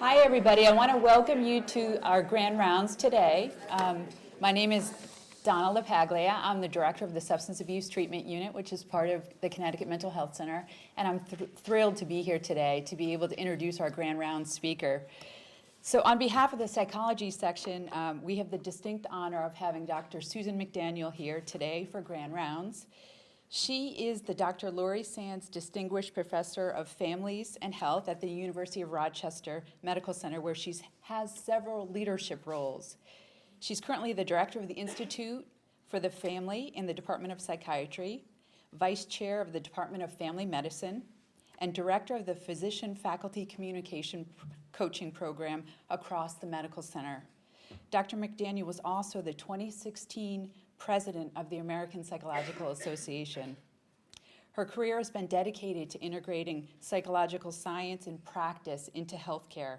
Hi, everybody. I want to welcome you to our grand rounds today. My name is Donna LaPaglia. I'm the director of the Substance Abuse Treatment Unit, which is part of the Connecticut Mental Health Center. And I'm thrilled to be here today to be able to introduce our grand round speaker. So on behalf of the psychology section, we have the distinct honor of having Dr. Susan McDaniel here today for grand rounds. She is the Dr. Laurie Sands Distinguished Professor of Families and Health at the University of Rochester Medical Center, where she has several leadership roles. She's currently the director of the Institute for the Family in the Department of Psychiatry, vice chair of the Department of Family Medicine, and director of the Physician Faculty Communication Coaching Program across the medical center. Dr. McDaniel was also the 2016 president of the American Psychological Association. Her career has been dedicated to integrating psychological science and practice into healthcare.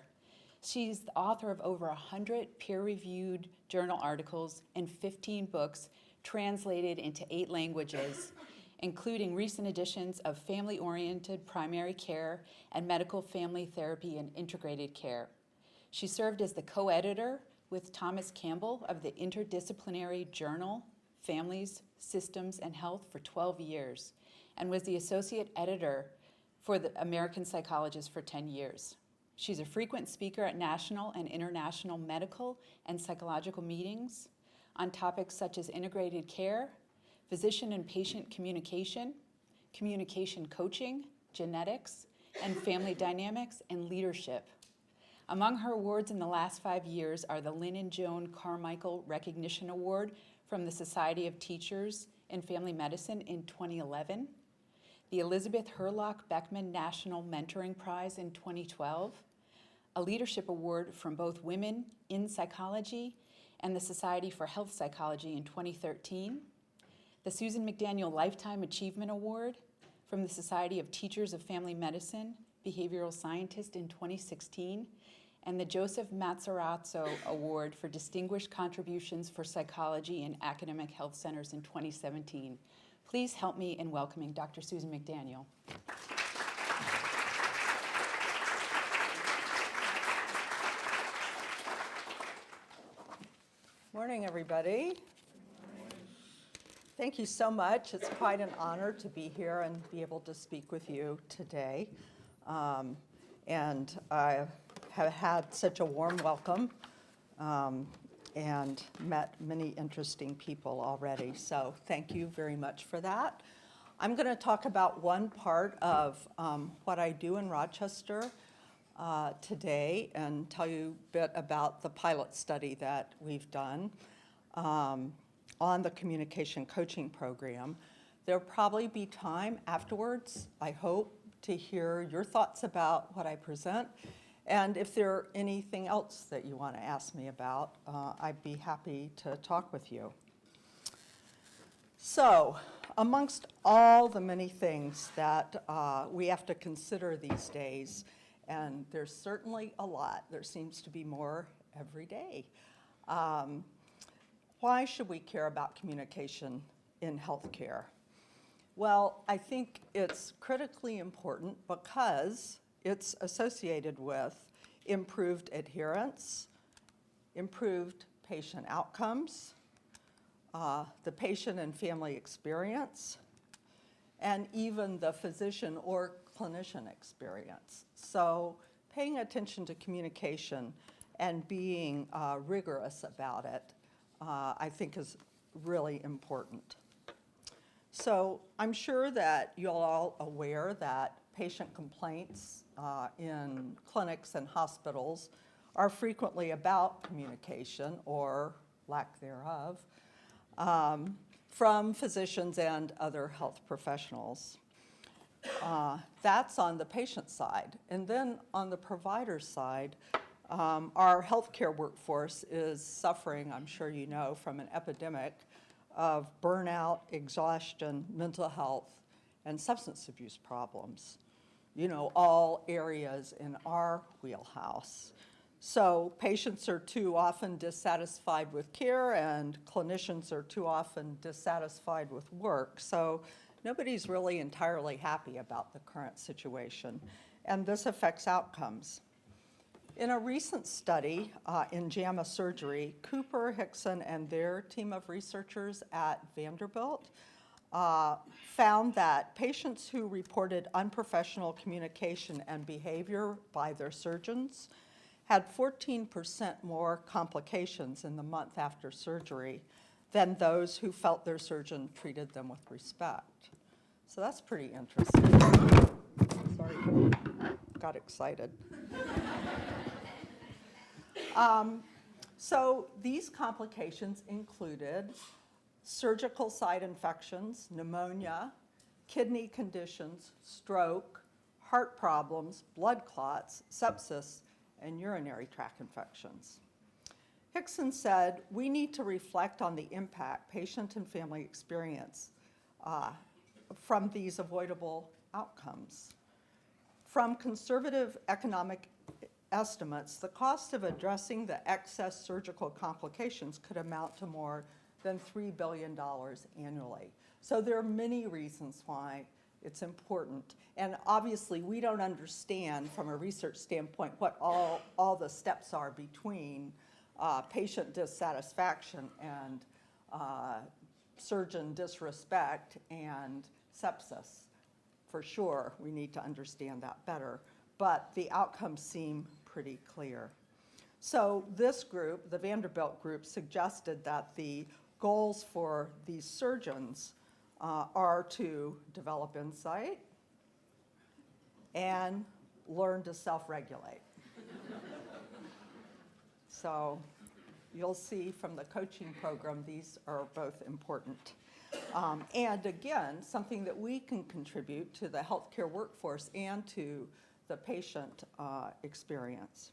She's the author of over 100 peer-reviewed journal articles and 15 books translated into 8 languages, including recent editions of Family-Oriented Primary Care and Medical Family Therapy and Integrated Care. She served as the co-editor with Thomas Campbell of the interdisciplinary journal Families, Systems, and Health for 12 years, and was the associate editor for the American Psychologist for 10 years. She's a frequent speaker at national and international medical and psychological meetings on topics such as integrated care, physician and patient communication, communication coaching, genetics, and family dynamics and leadership. Among her awards in the last 5 years are the Lynn and Joan Carmichael Recognition Award from the Society of Teachers in Family Medicine in 2011, the Elizabeth Hurlock Beckman National Mentoring Prize in 2012, a leadership award from both Women in Psychology and the Society for Health Psychology in 2013, the Susan McDaniel Lifetime Achievement Award from the Society of Teachers of Family Medicine, Behavioral Scientist in 2016, and the Joseph Mazzarazzo Award for Distinguished Contributions for Psychology in Academic Health Centers in 2017. Please help me in welcoming Dr. Susan McDaniel. Morning, everybody. Thank you so much. It's quite an honor to be here and be able to speak with you today. And I have had such a warm welcome and met many interesting people already. So thank you very much for that. I'm going to talk about one part of what I do in Rochester today and tell you a bit about the pilot study that we've done on the communication coaching program. There'll probably be time afterwards, I hope, to hear your thoughts about what I present. And if there's anything else that you want to ask me about, I'd be happy to talk with you. So, amongst all the many things that we have to consider these days, and there's certainly a lot, there seems to be more every day. Why should we care about communication in healthcare? Well, I think it's critically important because it's associated with improved adherence, improved patient outcomes, the patient and family experience, and even the physician or clinician experience. So paying attention to communication and being rigorous about it, I think is really important. So I'm sure that you're all aware that patient complaints in clinics and hospitals are frequently about communication or lack thereof from physicians and other health professionals. That's on the patient side. And then on the provider side, our healthcare workforce is suffering, I'm sure you know, from an epidemic of burnout, exhaustion, mental health, and substance abuse problems. You know, all areas in our wheelhouse. So patients are too often dissatisfied with care and clinicians are too often dissatisfied with work. So nobody's really entirely happy about the current situation. And this affects outcomes. In a recent study in JAMA Surgery, Cooper, Hickson, and their team of researchers at Vanderbilt found that patients who reported unprofessional communication and behavior by their surgeons had 14% more complications in the month after surgery than those who felt their surgeon treated them with respect. So that's pretty interesting. Sorry, got excited. So these complications included surgical site infections, pneumonia, kidney conditions, stroke, heart problems, blood clots, sepsis, and urinary tract infections. Hickson said, we need to reflect on the impact patient and family experience from these avoidable outcomes. From conservative economic estimates, the cost of addressing the excess surgical complications could amount to more than $3 billion annually. So there are many reasons why it's important. And obviously, we don't understand from a research standpoint what all the steps are between patient dissatisfaction and surgeon disrespect and sepsis. For sure, we need to understand that better. But the outcomes seem pretty clear. So this group, the Vanderbilt group, suggested that the goals for these surgeons are to develop insight and learn to self-regulate. So you'll see from the coaching program, these are both important. And again, something that we can contribute to the healthcare workforce and to the patient experience.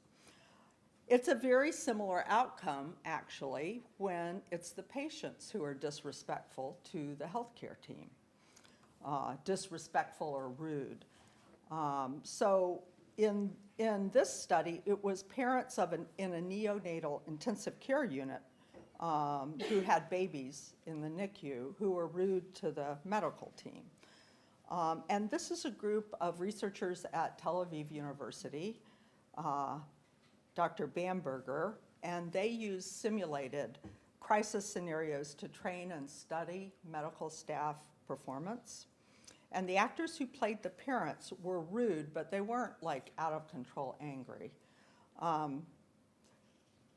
It's a very similar outcome, actually, when it's the patients who are disrespectful to the healthcare team, disrespectful or rude. So in this study, it was parents in a neonatal intensive care unit who had babies in the NICU who were rude to the medical team. And this is a group of researchers at Tel Aviv University, Dr. Bamberger, and they use simulated crisis scenarios to train and study medical staff performance. And the actors who played the parents were rude, but they weren't like out of control angry.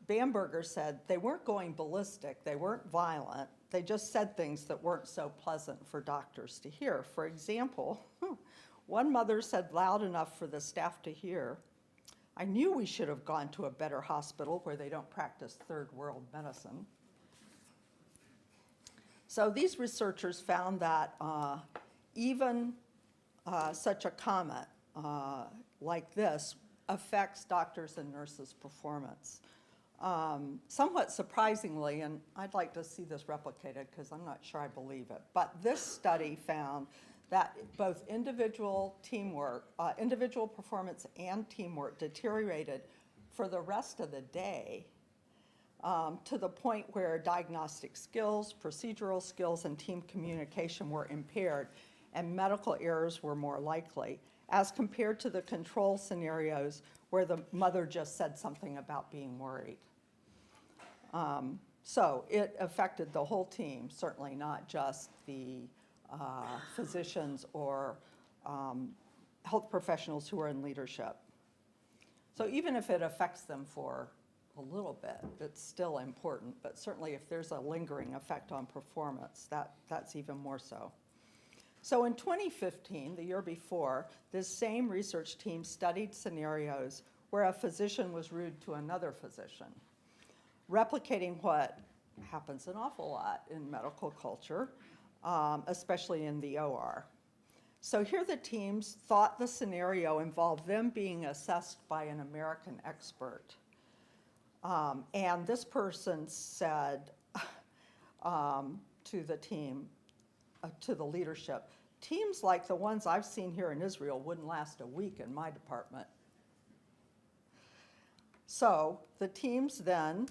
Bamberger said they weren't going ballistic, they weren't violent, they just said things that weren't so pleasant for doctors to hear. For example, one mother said loud enough for the staff to hear, "I knew we should have gone to a better hospital where they don't practice third world medicine." So these researchers found that even such a comment like this affects doctors' and nurses' performance. Somewhat surprisingly, and I'd like to see this replicated because I'm not sure I believe it, but this study found that both individual teamwork, individual performance and teamwork deteriorated for the rest of the day to the point where diagnostic skills, procedural skills, and team communication were impaired and medical errors were more likely, as compared to the control scenarios where the mother just said something about being worried. So it affected the whole team, certainly not just the physicians or health professionals who are in leadership. So even if it affects them for a little bit, it's still important, but certainly if there's a lingering effect on performance, that's even more so. So in 2015, the year before, this same research team studied scenarios where a physician was rude to another physician, replicating what happens an awful lot in medical culture, especially in the OR. So here the teams thought the scenario involved them being assessed by an American expert. And this person said to the team, to the leadership, "Teams like the ones I've seen here in Israel wouldn't last a week in my department." So the teams then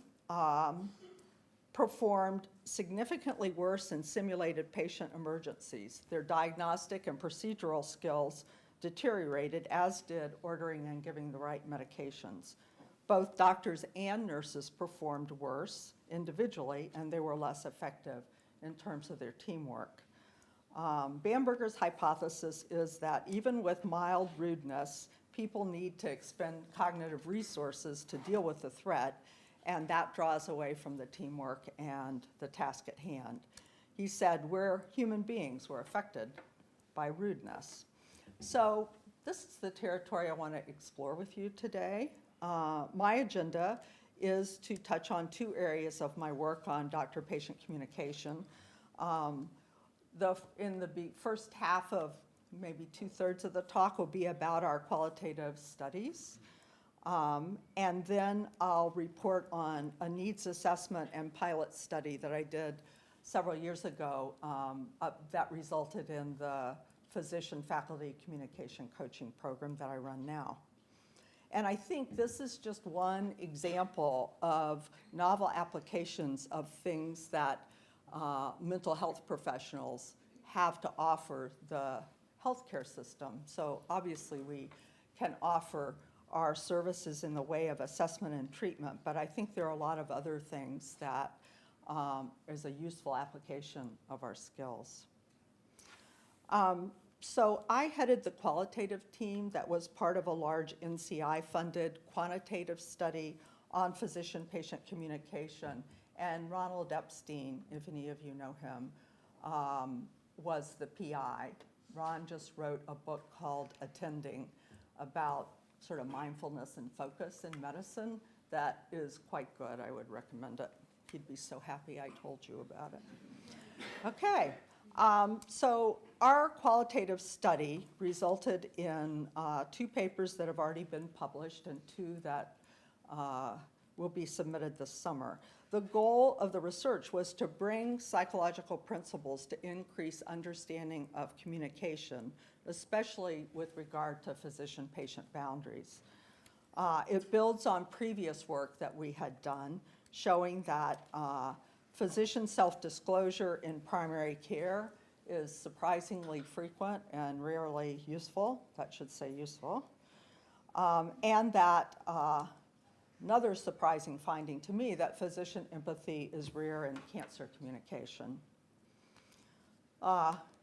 performed significantly worse in simulated patient emergencies. Their diagnostic and procedural skills deteriorated, as did ordering and giving the right medications. both doctors and nurses performed worse individually, and they were less effective in terms of their teamwork. Bamberger's hypothesis is that even with mild rudeness, people need to expend cognitive resources to deal with the threat, and that draws away from the teamwork and the task at hand. He said, we're human beings, we're affected by rudeness. So this is the territory I want to explore with you today. My agenda is to touch on two areas of my work on doctor-patient communication. In the first half of maybe 2/3 of the talk will be about our qualitative studies. And then I'll report on a needs assessment and pilot study that I did several years ago that resulted in the physician-faculty communication coaching program that I run now. And I think this is just one example of novel applications of things that mental health professionals have to offer the healthcare system. So obviously we can offer our services in the way of assessment and treatment, but I think there are a lot of other things that is a useful application of our skills. So I headed the qualitative team that was part of a large NCI-funded quantitative study on physician-patient communication. And Ronald Epstein, if any of you know him, was the PI. Ron just wrote a book called Attending about sort of mindfulness and focus in medicine that is quite good. I would recommend it. He'd be so happy I told you about it. Okay, so our qualitative study resulted in 2 papers that have already been published and 2 that will be submitted this summer. The goal of the research was to bring psychological principles to increase understanding of communication, especially with regard to physician-patient boundaries. It builds on previous work that we had done, showing that physician self-disclosure in primary care is surprisingly frequent and rarely useful. That should say useful. And that another surprising finding to me, that physician empathy is rare in cancer communication.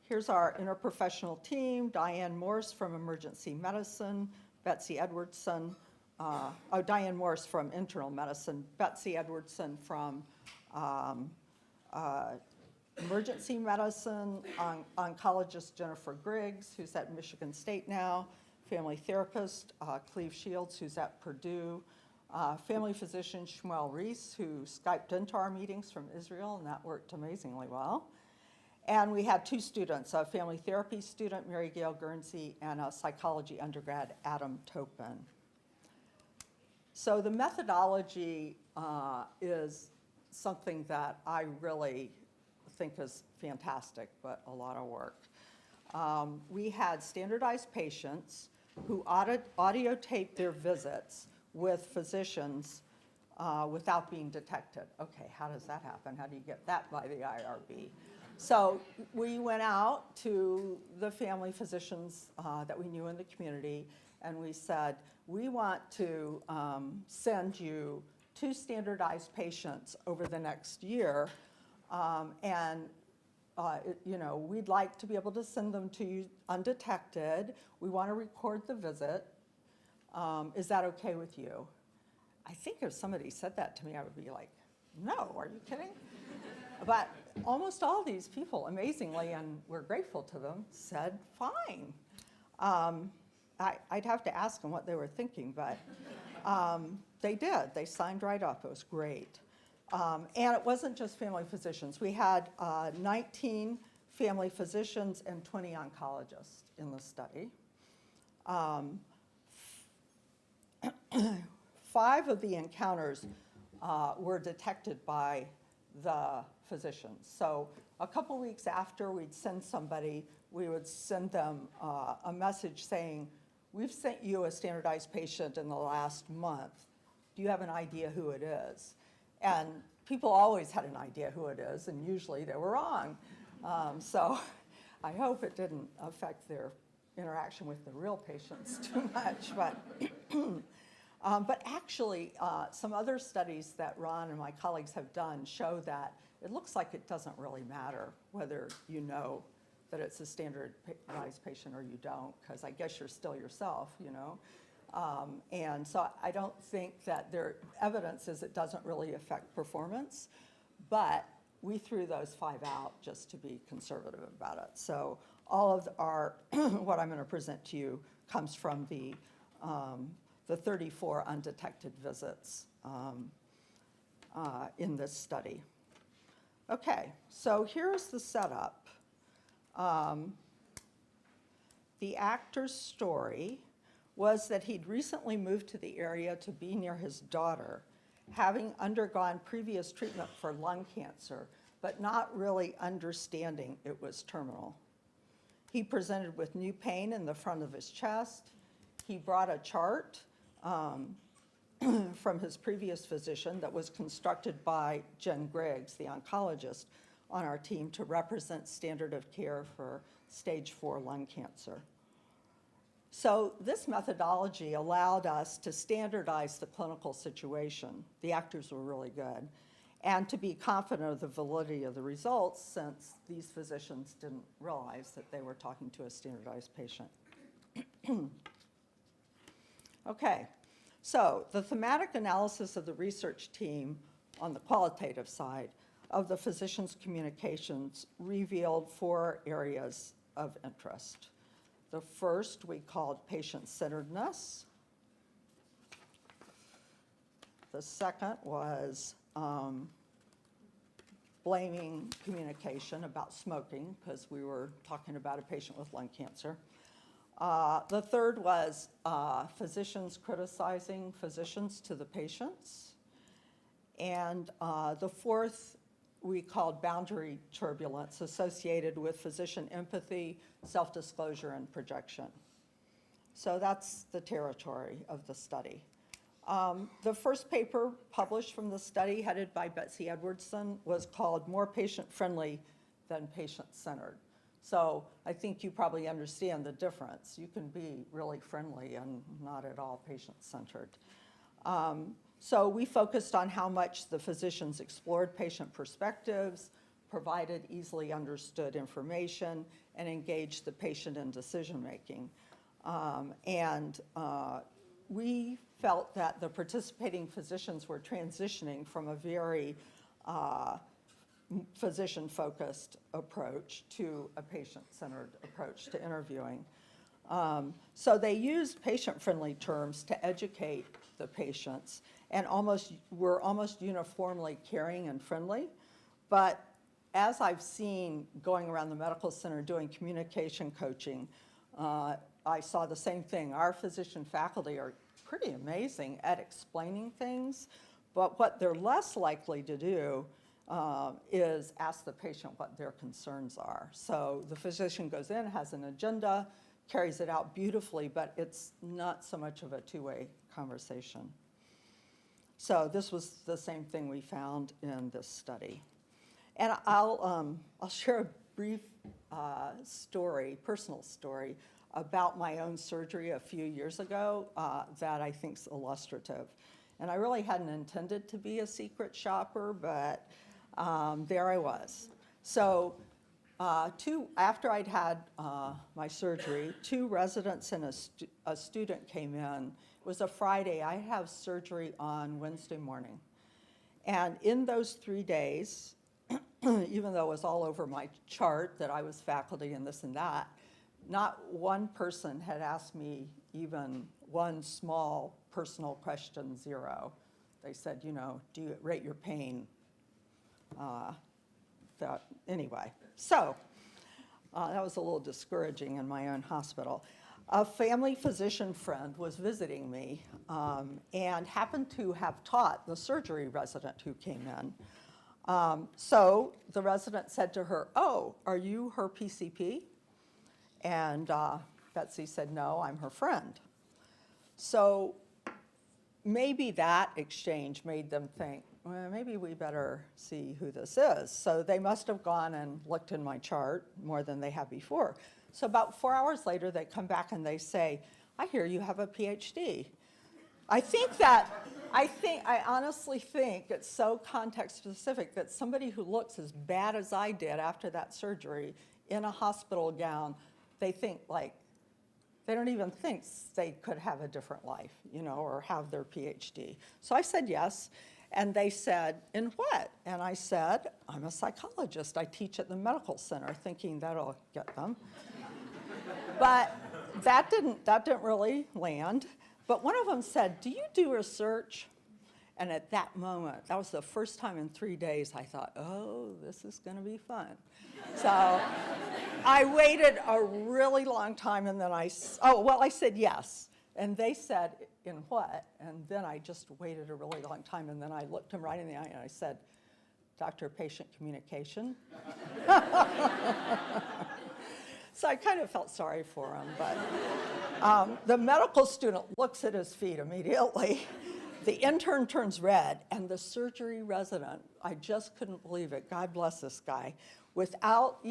Here's our interprofessional team: Diane Morse from emergency medicine, Betsy Edwardson, Diane Morse from internal medicine, Betsy Edwardson from emergency medicine, oncologist Jennifer Griggs, who's at Michigan State now, family therapist Cleve Shields, who's at Purdue, family physician Shmuel Reese, who Skyped into our meetings from Israel, and that worked amazingly well. And we had 2 students, a family therapy student, Mary Gail Guernsey, and a psychology undergrad, Adam Topin. So the methodology is something that I really think is fantastic, but a lot of work. We had standardized patients who audio taped their visits with physicians without being detected. Okay, how does that happen? How do you get that by the IRB? So we went out to the family physicians that we knew in the community, and we said, we want to send you 2 standardized patients over the next year, we'd like to be able to send them to you undetected. We want to record the visit. Is that okay with you? I think if somebody said that to me, I would be like, no, are you kidding? But almost all these people, amazingly, and we're grateful to them, said fine. I'd have to ask them what they were thinking, but they did. They signed right up. It was great. And it wasn't just family physicians. We had 19 family physicians and 20 oncologists in the study. 5 of the encounters were detected by the physicians. So a couple weeks after we'd send somebody, we would send them a message saying, we've sent you a standardized patient in the last month. Do you have an idea who it is? And people always had an idea who it is, and usually they were wrong. So I hope it didn't affect their interaction with the real patients too much. But But actually, some other studies that Ron and my colleagues have done show that it looks like it doesn't really matter whether you know that it's a standardized patient or you don't, because I guess you're still yourself, you know. And so I don't think that their evidence is it doesn't really affect performance, but we threw those 5 out just to be conservative about it. So all of our, what I'm going to present to you comes from the 34 undetected visits in this study. Okay, so here's the setup. The actor's story was that he'd recently moved to the area to be near his daughter, having undergone previous treatment for lung cancer, but not really understanding it was terminal. He presented with new pain in the front of his chest. He brought a chart from his previous physician that was constructed by Jen Griggs, the oncologist on our team, to represent standard of care for stage 4 lung cancer. So this methodology allowed us to standardize the clinical situation. The actors were really good. And to be confident of the validity of the results, since these physicians didn't realize that they were talking to a standardized patient. Okay, so the thematic analysis of the research team on the qualitative side of the physician's communications revealed 4 areas of interest. The first we called patient-centeredness. The second was blaming communication about smoking, because we were talking about a patient with lung cancer. The third was physicians criticizing physicians to the patients. And the fourth we called boundary turbulence, associated with physician empathy, self-disclosure, and projection. So that's the territory of the study. The first paper published from the study, headed by Betsy Edwardson, was called More Patient-Friendly Than Patient-Centered. So I think you probably understand the difference. You can be really friendly and not at all patient-centered. So we focused on how much the physicians explored patient perspectives, provided easily understood information, and engaged the patient in decision-making. We felt that the participating physicians were transitioning from a very physician-focused approach to a patient-centered approach to interviewing. So they used patient-friendly terms to educate the patients, and were almost uniformly caring and friendly. But as I've seen going around the medical center doing communication coaching, I saw the same thing. Our physician faculty are pretty amazing at explaining things, but what they're less likely to do is ask the patient what their concerns are. So the physician goes in, has an agenda, carries it out beautifully, but it's not so much of a two-way conversation. So this was the same thing we found in this study. And I'll share a brief personal story about my own surgery a few years ago that I think is illustrative. And I really hadn't intended to be a secret shopper, but there I was. So after I'd had my surgery, 2 residents and a student came in. It was a Friday. I have surgery on Wednesday morning. And in those 3 days, even though it was all over my chart that I was faculty and this and that, not one person had asked me even one small personal question, 0. They said, you know, do you rate your pain? Anyway, so that was a little discouraging in my own hospital. A family physician friend was visiting me and happened to have taught the surgery resident who came in. So the resident said to her, "Oh, are you her PCP?" And Betsy said, "No, I'm her friend." So maybe that exchange made them think, well, maybe we better see who this is. So they must have gone and looked in my chart more than they had before. So about 4 hours later, they come back and they say, "I hear you have a PhD." I honestly think it's so context specific that somebody who looks as bad as I did after that surgery in a hospital gown, they think like, they don't even think they could have a different life, you know, or have their PhD. So I said yes, and they said, in what? And I said, I'm a psychologist. I teach at the medical center, thinking that'll get them. But that didn't really land. But one of them said, do you do research? And at that moment, that was the first time in 3 days, I thought, oh, this is going to be fun. So I waited a really long time, and then I said yes. And they said, in what? And then I just waited a really long time, and then I looked them right in the eye, and I said, doctor-patient communication. So I kind of felt sorry for him, but the medical student looks at his feet immediately. The intern turns red, and the surgery resident, I just couldn't believe it. God bless this guy. Without,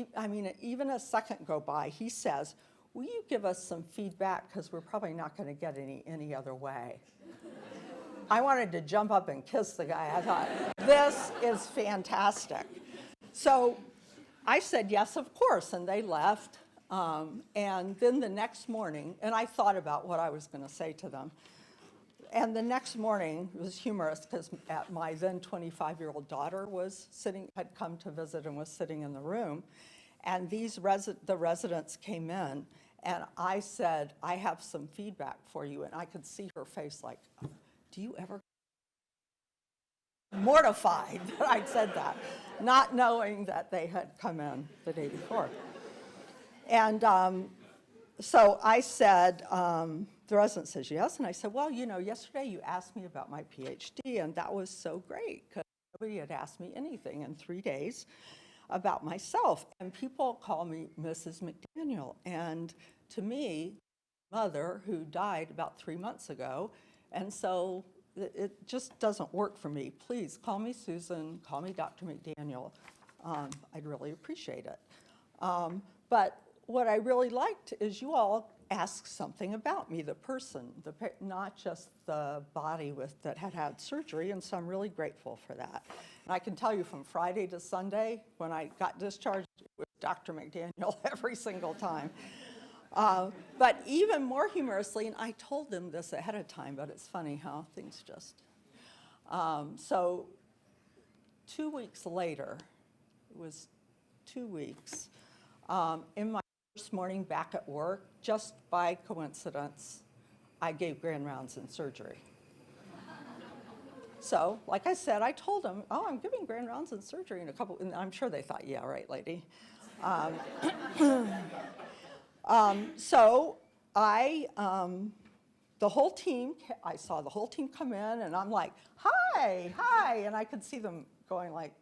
even a second go by, he says, will you give us some feedback? Because we're probably not going to get any other way. I wanted to jump up and kiss the guy. I thought, this is fantastic. So I said, yes, of course, and they left. And then the next morning, and I thought about what I was going to say to them. And the next morning, it was humorous because my then 25-year-old daughter had come to visit and was sitting in the room. And the residents came in, and I said, I have some feedback for you. And I could see her face like, do you ever? Mortified that I'd said that, not knowing that they had come in the day before. And so I said, the resident says yes, and I said, well, you know, yesterday you asked me about my PhD, and that was so great, because nobody had asked me anything in 3 days about myself. And people call me Mrs. McDaniel, and to me, mother who died about 3 months ago, and so it just doesn't work for me. Please call me Susan, call me Dr. McDaniel. I'd really appreciate it. But what I really liked is you all asked something about me, the person, not just the body that had surgery, and so I'm really grateful for that. And I can tell you from Friday to Sunday, when I got discharged, it was Dr. McDaniel every single time. But even more humorously, and I told them this ahead of time, but it's funny how things just... So 2 weeks later, it was 2 weeks, in my first morning back at work, just by coincidence, I gave grand rounds in surgery. So, like I said, I told them, oh, I'm giving grand rounds in surgery in a couple, and I'm sure they thought, yeah, right, lady. So the whole team, I saw the whole team come in, and I'm like, hi, and I could see them going like,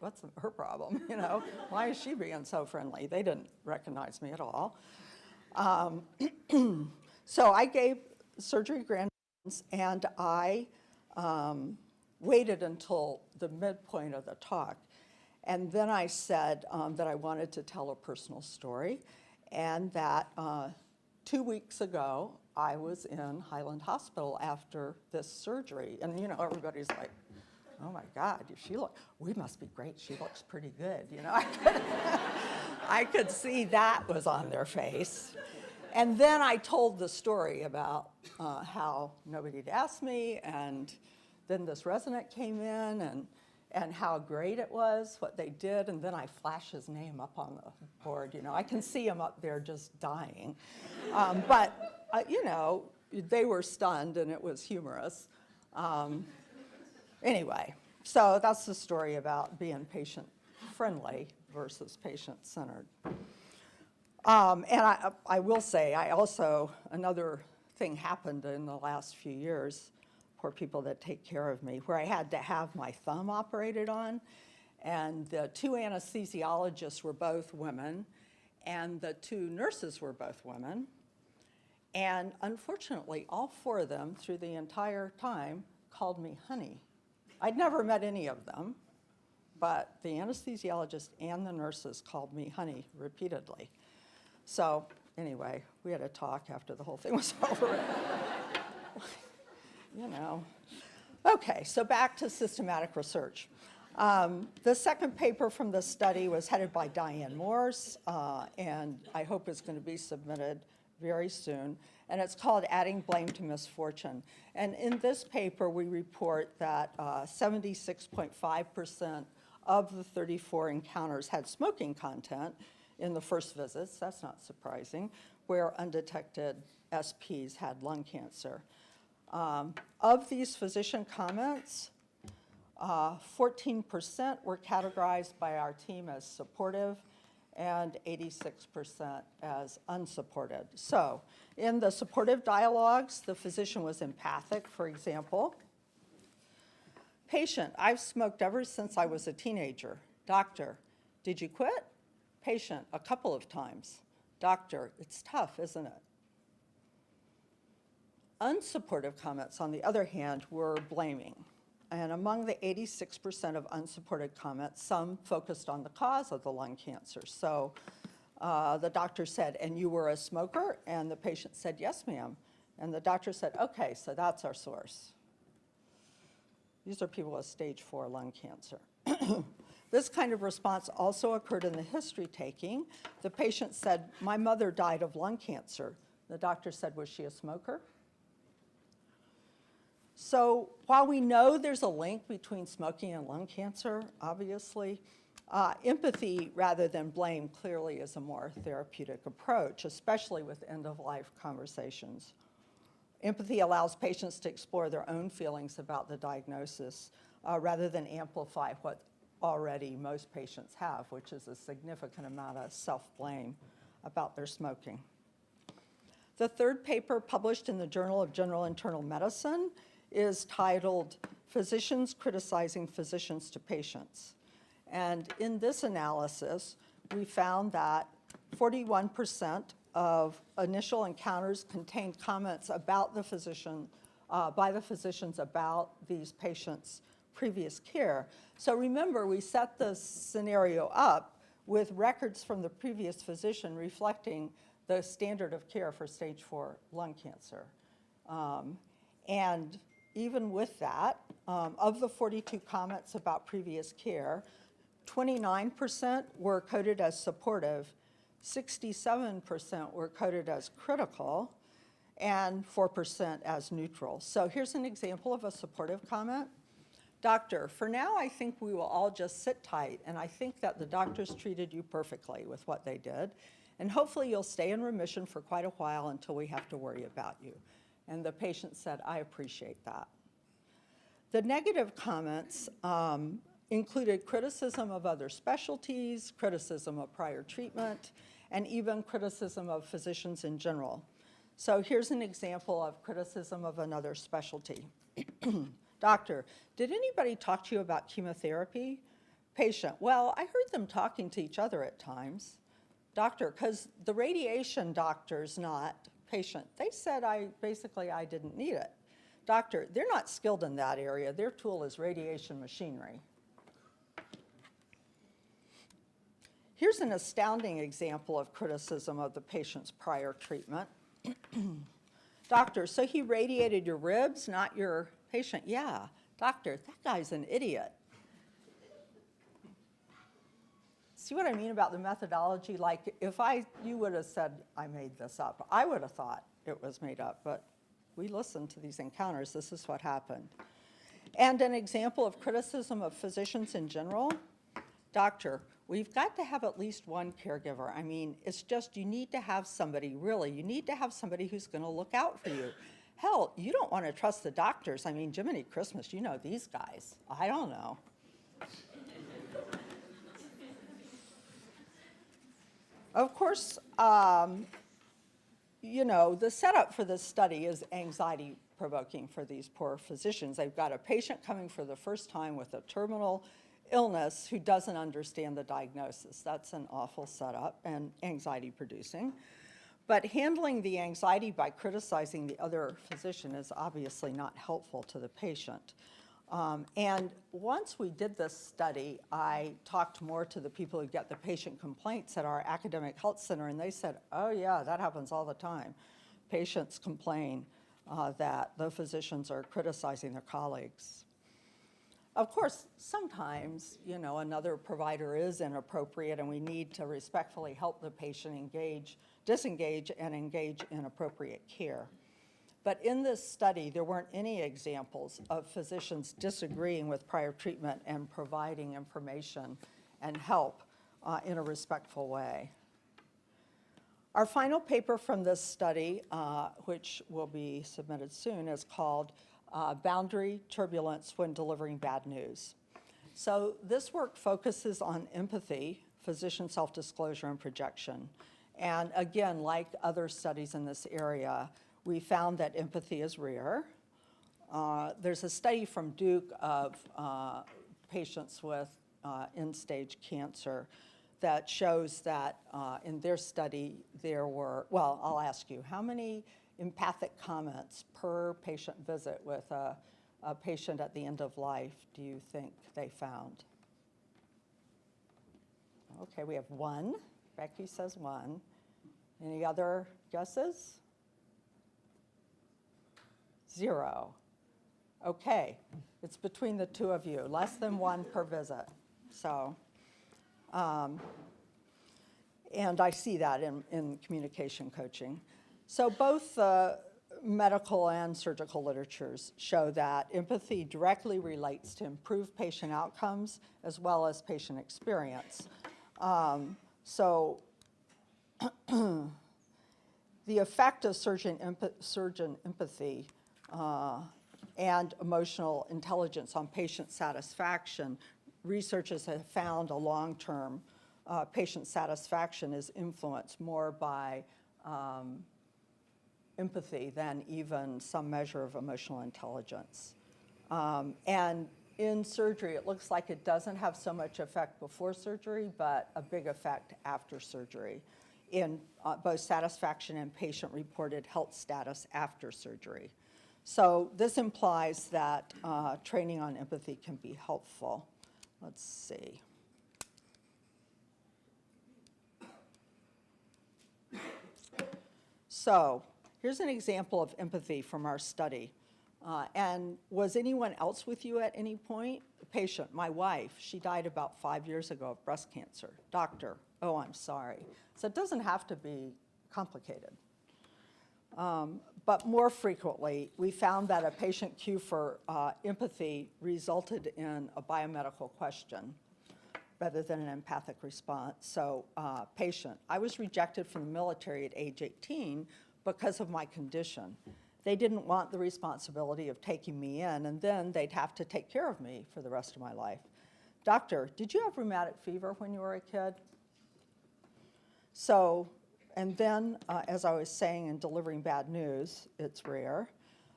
what's her problem, you know? Why is she being so friendly? They didn't recognize me at all. So I gave surgery grand rounds, and I waited until the midpoint of the talk. And then I said that I wanted to tell a personal story, and that 2 weeks ago, I was in Highland Hospital after this surgery. And, you know, everybody's like, oh my God, we must be great. She looks pretty good. You know, I could see that was on their face. And then I told the story about how nobody had asked me, and then this resident came in, and how great it was, what they did, and then I flash his name up on the board. You know, I can see him up there just dying. You know, they were stunned, and it was humorous. Anyway, so that's the story about being patient-friendly versus patient-centered. And I will say, another thing happened in the last few years, for people that take care of me, where I had to have my thumb operated on, and the 2 anesthesiologists were both women, and the 2 nurses were both women. And unfortunately, all 4 of them, through the entire time, called me honey. I'd never met any of them, but the anesthesiologist and the nurses called me honey repeatedly. So anyway, we had a talk after the whole thing was over. you know. Okay, so back to systematic research. The second paper from the study was headed by Diane Morse, and I hope it's going to be submitted very soon. And it's called Adding Blame to Misfortune. And in this paper, we report that 76.5% of the 34 encounters had smoking content in the first visits. That's not surprising, where undetected SPs had lung cancer. Of these physician comments, 14% were categorized by our team as supportive and 86% as unsupported. So in the supportive dialogues, the physician was empathic, for example. Patient, I've smoked ever since I was a teenager. Doctor, did you quit? Patient, a couple of times. Doctor, it's tough, isn't it? Unsupportive comments, on the other hand, were blaming. And among the 86% of unsupported comments, some focused on the cause of the lung cancer. So the doctor said, and you were a smoker? And the patient said, yes, ma'am. And the doctor said, okay, so that's our source. These are people with stage 4 lung cancer. This kind of response also occurred in the history taking. The patient said, my mother died of lung cancer. The doctor said, was she a smoker? So while we know there's a link between smoking and lung cancer, obviously, empathy rather than blame clearly is a more therapeutic approach, especially with end-of-life conversations. Empathy allows patients to explore their own feelings about the diagnosis rather than amplify what already most patients have, which is a significant amount of self-blame about their smoking. The third paper published in the Journal of General Internal Medicine is titled Physicians Criticizing Physicians to Patients. And in this analysis, we found that 41% of initial encounters contained comments about the physician, by the physicians about these patients' previous care. So remember, we set the scenario up with records from the previous physician reflecting the standard of care for stage 4 lung cancer. And even with that, of the 42 comments about previous care, 29% were coded as supportive, 67% were coded as critical, and 4% as neutral. So here's an example of a supportive comment. Doctor, for now I think we will all just sit tight, and I think that the doctors treated you perfectly with what they did, and hopefully you'll stay in remission for quite a while until we have to worry about you. And the patient said, I appreciate that. The negative comments included criticism of other specialties, criticism of prior treatment, and even criticism of physicians in general. So here's an example of criticism of another specialty. Doctor, did anybody talk to you about chemotherapy? Patient, well, I heard them talking to each other at times. Doctor, because the radiation doctor's not. Patient, they said I didn't need it. Doctor, they're not skilled in that area. Their tool is radiation machinery. Here's an astounding example of criticism of the patient's prior treatment. Doctor, so he radiated your ribs, not your patient? Yeah. Doctor, that guy's an idiot. See what I mean about the methodology? Like, if you would have said, I made this up, I would have thought it was made up, but we listened to these encounters. This is what happened. And an example of criticism of physicians in general. Doctor, we've got to have at least one caregiver. I mean, it's just you need to have somebody, really. You need to have somebody who's going to look out for you. Hell, you don't want to trust the doctors. I mean, Jiminy Christmas, you know these guys. I don't know. Of course, you know, the setup for this study is anxiety-provoking for these poor physicians. They've got a patient coming for the first time with a terminal illness who doesn't understand the diagnosis. That's an awful setup and anxiety-producing. But handling the anxiety by criticizing the other physician is obviously not helpful to the patient. And once we did this study, I talked more to the people who get the patient complaints at our academic health center, and they said, oh yeah, that happens all the time. Patients complain that the physicians are criticizing their colleagues. Of course, sometimes, another provider is inappropriate and we need to respectfully help the patient disengage and engage in appropriate care. But in this study, there weren't any examples of physicians disagreeing with prior treatment and providing information and help in a respectful way. Our final paper from this study, which will be submitted soon, is called Boundary Turbulence When Delivering Bad News. So this work focuses on empathy, physician self-disclosure, and projection. And again, like other studies in this area, we found that empathy is rare. There's a study from Duke of patients with end-stage cancer that shows that in their study there were, well, I'll ask you, how many empathic comments per patient visit with a patient at the end of life do you think they found? Okay, we have one. Becky says one. Any other guesses? 0. Okay, it's between the two of you, less than 1 per visit. So, and I see that in communication coaching. So both medical and surgical literatures show that empathy directly relates to improved patient outcomes as well as patient experience. So the effect of surgeon empathy and emotional intelligence on patient satisfaction, researchers have found a long-term patient satisfaction is influenced more by empathy than even some measure of emotional intelligence. And in surgery, it looks like it doesn't have so much effect before surgery, but a big effect after surgery in both satisfaction and patient-reported health status after surgery. So this implies that training on empathy can be helpful. Let's see. So here's an example of empathy from our study. And was anyone else with you at any point? The patient, my wife, she died about 5 years ago of breast cancer. Doctor, oh, I'm sorry. So it doesn't have to be complicated. But more frequently, we found that a patient cue for empathy resulted in a biomedical question rather than an empathic response. So patient, I was rejected from the military at age 18 because of my condition. They didn't want the responsibility of taking me in, and then they'd have to take care of me for the rest of my life. Doctor, did you have rheumatic fever when you were a kid? So, and then, as I was saying in delivering bad news, it's rare.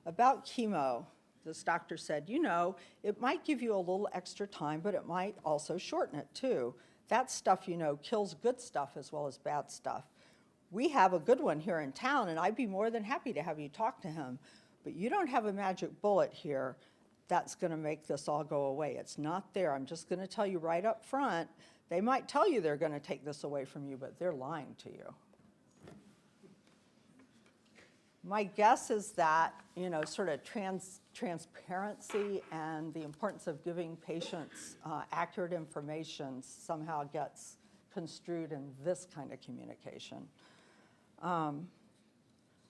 About chemo, this doctor said, it might give you a little extra time, but it might also shorten it too. That stuff, kills good stuff as well as bad stuff. We have a good one here in town, and I'd be more than happy to have you talk to him. But you don't have a magic bullet here that's going to make this all go away. It's not there. I'm just going to tell you right up front. They might tell you they're going to take this away from you, but they're lying to you. My guess is that, sort of transparency and the importance of giving patients accurate information somehow gets construed in this kind of communication.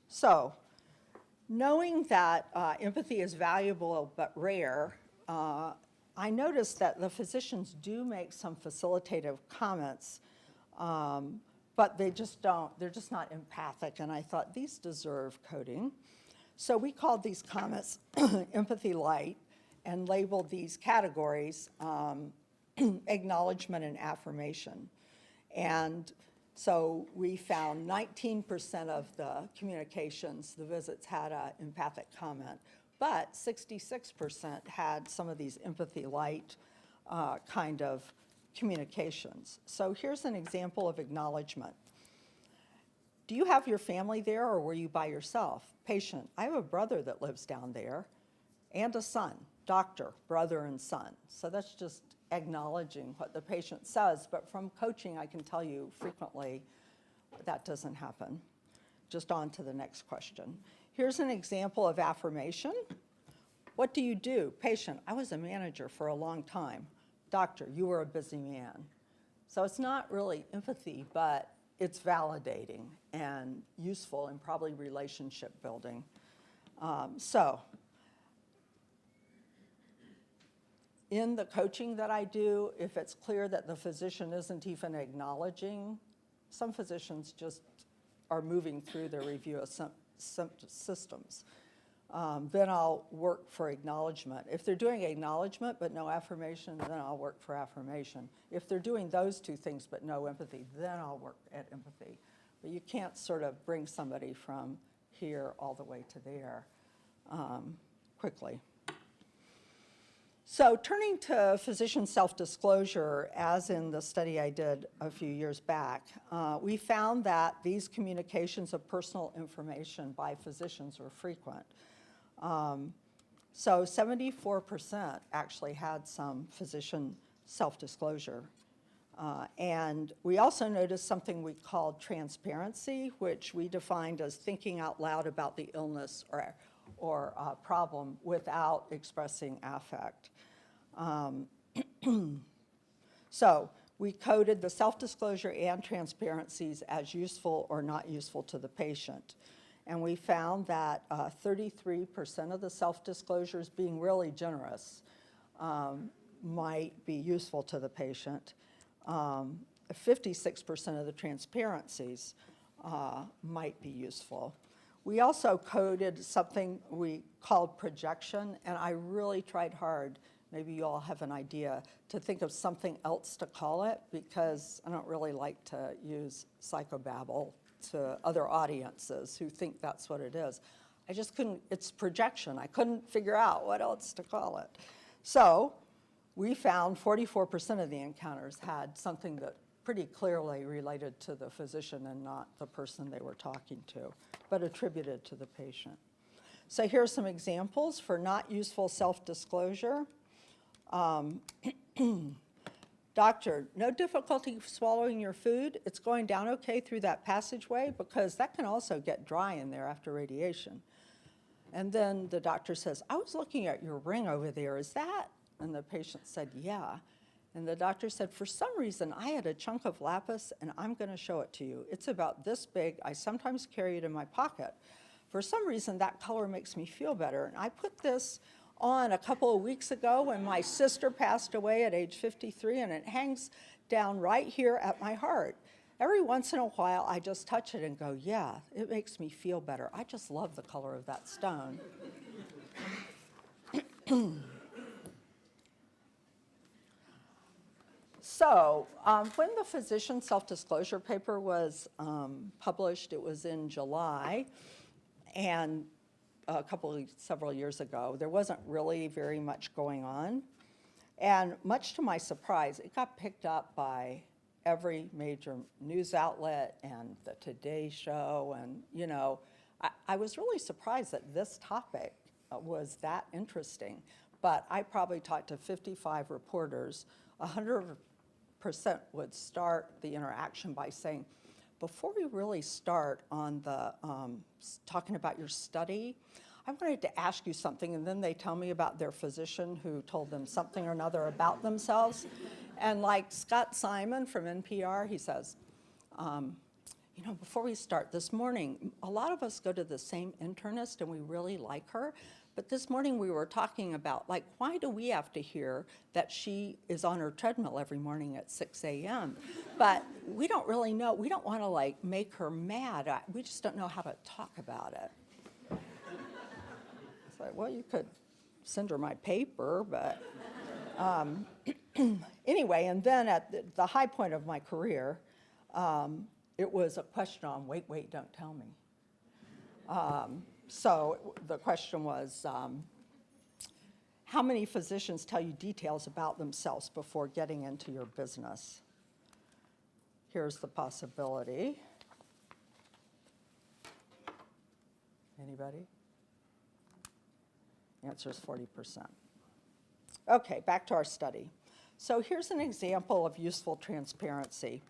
So, knowing that empathy is valuable but rare, I noticed that the physicians do make some facilitative comments, but they're just not empathic, and I thought these deserve coding. So we called these comments empathy light and labeled these categories acknowledgement and affirmation. And so we found 19% of the communications, the visits had an empathic comment, but 66% had some of these empathy light kind of communications. So here's an example of acknowledgement. Do you have your family there, or were you by yourself? Patient, I have a brother that lives down there and a son. Doctor, brother and son. So that's just acknowledging what the patient says, but from coaching I can tell you frequently that doesn't happen. Just on to the next question. Here's an example of affirmation. What do you do? Patient, I was a manager for a long time. Doctor, you were a busy man. So it's not really empathy, but it's validating and useful and probably relationship building. In the coaching that I do, if it's clear that the physician isn't even acknowledging, some physicians just are moving through their review of systems, then I'll work for acknowledgement. If they're doing acknowledgement but no affirmation, then I'll work for affirmation. If they're doing those two things but no empathy, then I'll work at empathy. But you can't sort of bring somebody from here all the way to there quickly. So turning to physician self-disclosure, as in the study I did a few years back, we found that these communications of personal information by physicians were frequent. So 74% actually had some physician self-disclosure. And we also noticed something we called transparency, which we defined as thinking out loud about the illness or problem without expressing affect. So we coded the self-disclosure and transparencies as useful or not useful to the patient. And we found that 33% of the self-disclosures, being really generous, might be useful to the patient. 56% of the transparencies might be useful. We also coded something we called projection, and I really tried hard, maybe you all have an idea, to think of something else to call it, because I don't really like to use psychobabble to other audiences who think that's what it is. I just couldn't, it's projection. I couldn't figure out what else to call it. So we found 44% of the encounters had something that pretty clearly related to the physician and not the person they were talking to, but attributed to the patient. So here's some examples for not useful self-disclosure. Doctor, no difficulty swallowing your food. It's going down okay through that passageway, because that can also get dry in there after radiation. And then the doctor says, I was looking at your ring over there. Is that? And the patient said, yeah. And the doctor said, for some reason, I had a chunk of lapis, and I'm going to show it to you. It's about this big. I sometimes carry it in my pocket. For some reason, that color makes me feel better. And I put this on a couple of weeks ago when my sister passed away at age 53, and it hangs down right here at my heart. Every once in a while, I just touch it and go, yeah, it makes me feel better. I just love the color of that stone. So when the physician self-disclosure paper was published, it was in July, and several years ago. There wasn't really very much going on. And much to my surprise, it got picked up by every major news outlet and the Today Show. And, you know, I was really surprised that this topic was that interesting. But I probably talked to 55 reporters. 100% would start the interaction by saying, before we really start on the talking about your study, I wanted to ask you something, and then they tell me about their physician who told them something or another about themselves. And like Scott Simon from NPR, he says, you know, before we start this morning, a lot of us go to the same internist and we really like her. But this morning we were talking about, like, why do we have to hear that she is on her treadmill every morning at 6 a.m.? But we don't really know. We don't want to, like, make her mad. We just don't know how to talk about it. It's like, well, you could send her my paper, but anyway, and then at the high point of my career, it was a question on, wait, don't tell me. So the question was, how many physicians tell you details about themselves before getting into your business? Here's the possibility. Anybody? The answer is 40%. Okay, back to our study. So here's an example of useful transparency.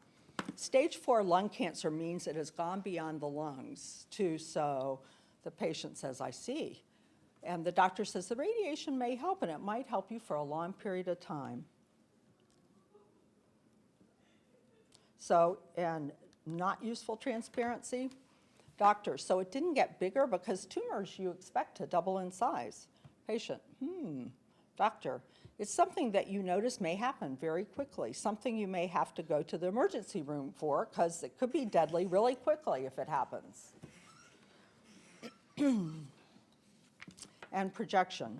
Stage 4 lung cancer means it has gone beyond the lungs too, so The patient says, I see. And the doctor says, the radiation may help, and it might help you for a long period of time. So, and not useful transparency. Doctor, so it didn't get bigger because tumors you expect to double in size. Patient, Doctor, it's something that you notice may happen very quickly, something you may have to go to the emergency room for because it could be deadly really quickly if it happens. And projection.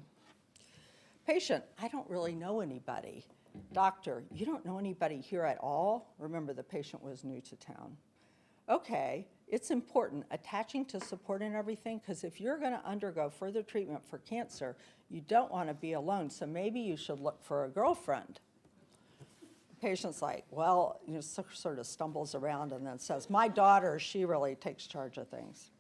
Patient, I don't really know anybody. Doctor, you don't know anybody here at all? Remember, the patient was new to town. Okay, it's important, attaching to support and everything, because if you're going to undergo further treatment for cancer, you don't want to be alone, so maybe you should look for a girlfriend. The patient's like, well, sort of stumbles around and then says, my daughter, she really takes charge of things.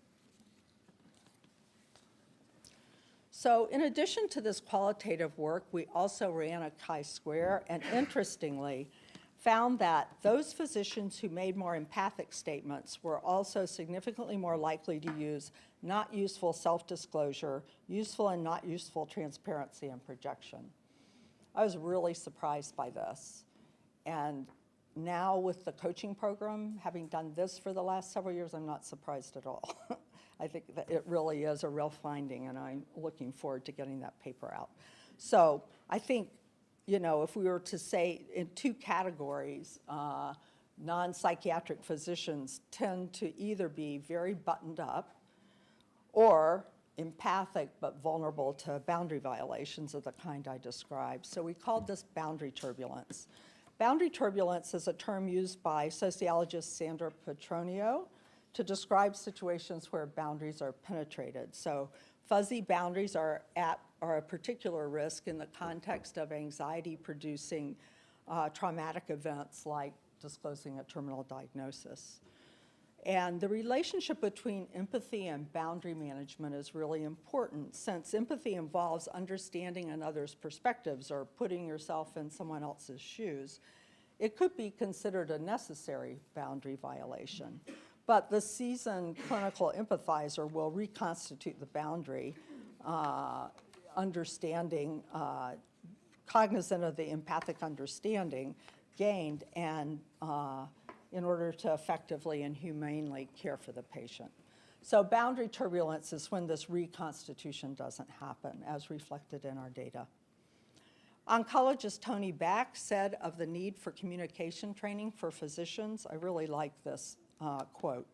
So in addition to this qualitative work, we also ran a chi-square and interestingly found that those physicians who made more empathic statements were also significantly more likely to use not useful self-disclosure, useful and not useful transparency and projection. I was really surprised by this. And now with the coaching program, having done this for the last several years, I'm not surprised at all. I think that it really is a real finding, and I'm looking forward to getting that paper out. So I think, if we were to say in two categories, non-psychiatric physicians tend to either be very buttoned up or empathic but vulnerable to boundary violations of the kind I described. So we called this boundary turbulence. Boundary turbulence is a term used by sociologist Sandra Petronio to describe situations where boundaries are penetrated. So fuzzy boundaries are a particular risk in the context of anxiety-producing traumatic events like disclosing a terminal diagnosis. And the relationship between empathy and boundary management is really important, since empathy involves understanding another's perspectives or putting yourself in someone else's shoes. It could be considered a necessary boundary violation. But the seasoned clinical empathizer will reconstitute the boundary, understanding, cognizant of the empathic understanding gained, and in order to effectively and humanely care for the patient. So boundary turbulence is when this reconstitution doesn't happen, as reflected in our data. Oncologist Tony Back said of the need for communication training for physicians, I really like this quote,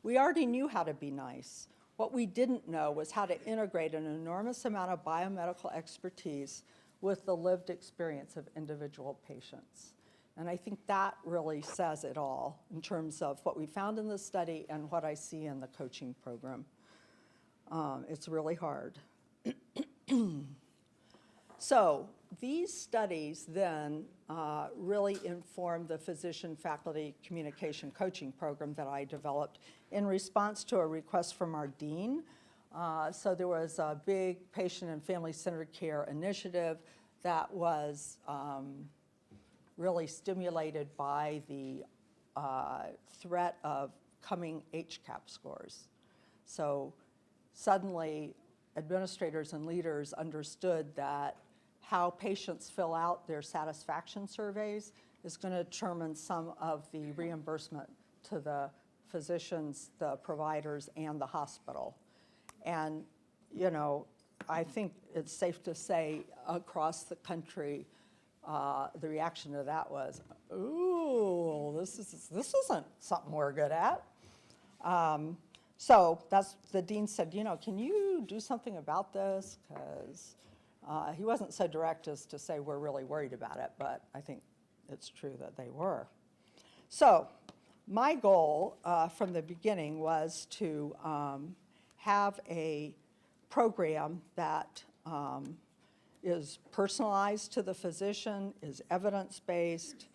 "We already knew how to be nice. What we didn't know was how to integrate an enormous amount of biomedical expertise with the lived experience of individual patients." And I think that really says it all in terms of what we found in the study and what I see in the coaching program. It's really hard. So these studies then really informed the physician-faculty communication coaching program that I developed in response to a request from our dean. So there was a big patient and family-centered care initiative that was really stimulated by the threat of coming HCAP scores. So suddenly, administrators and leaders understood that how patients fill out their satisfaction surveys is going to determine some of the reimbursement to the physicians, the providers, and the hospital. And, I think it's safe to say across the country, the reaction to that was, ooh, this isn't something we're good at. So the dean said, can you do something about this? Because he wasn't so direct as to say we're really worried about it, but I think it's true that they were. So my goal from the beginning was to have a program that is personalized to the physician, is evidence-based,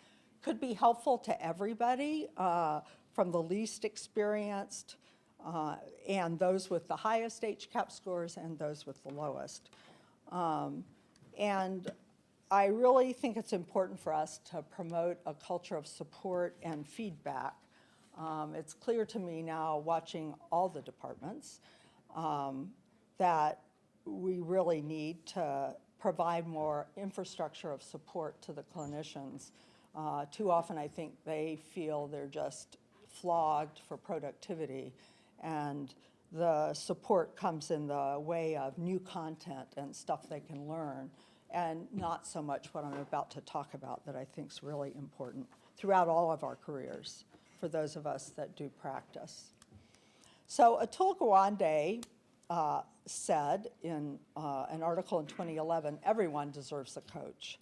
could be helpful to everybody, from the least experienced and those with the highest HCAP scores and those with the lowest. And I really think it's important for us to promote a culture of support and feedback. It's clear to me now, watching all the departments, that we really need to provide more infrastructure of support to the clinicians. Too often I think they feel they're just flogged for productivity, and the support comes in the way of new content and stuff they can learn, and not so much what I'm about to talk about that I think is really important throughout all of our careers for those of us that do practice. So Atul Gawande said in an article in 2011, everyone deserves a coach.